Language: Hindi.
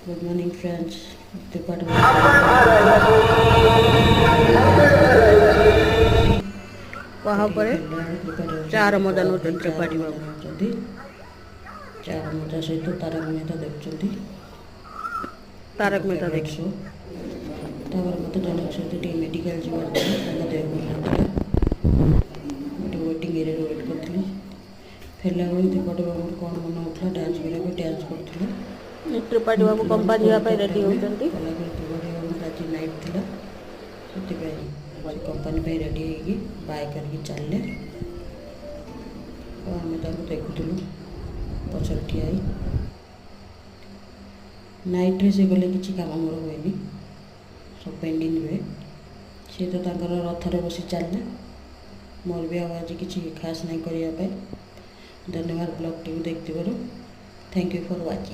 Good morning friends. वहाँ पर चार मजा नौ त्रिपाठी बाबू चार मजा सहित तारक मेहता देखुं। तारक मेहता देखी मत जनक सहित मेडिकल जीवार देह भल नाला वेटिंग एरिया वेट करी फेरला बेलू त्रिपाठी बाबू कौन मन होता डांस करा डांस करते त्रिपाठी बाबू कंपानी जावाई रेडी होती। त्रिपाठी बाबू आज नाइट थिला से कंपानी रेडी होगी बाय करके चलने आम देखुलू पचर ठिया नाइट रे से गले किसी काम मोर हुए सब पेंडिंग रुए सी तो रथरे बसी चलने मोर भी आज किसी खास नहीं करने। धन्यवाद ब्लॉग टी देखते थैंक यू फॉर वाचिंग।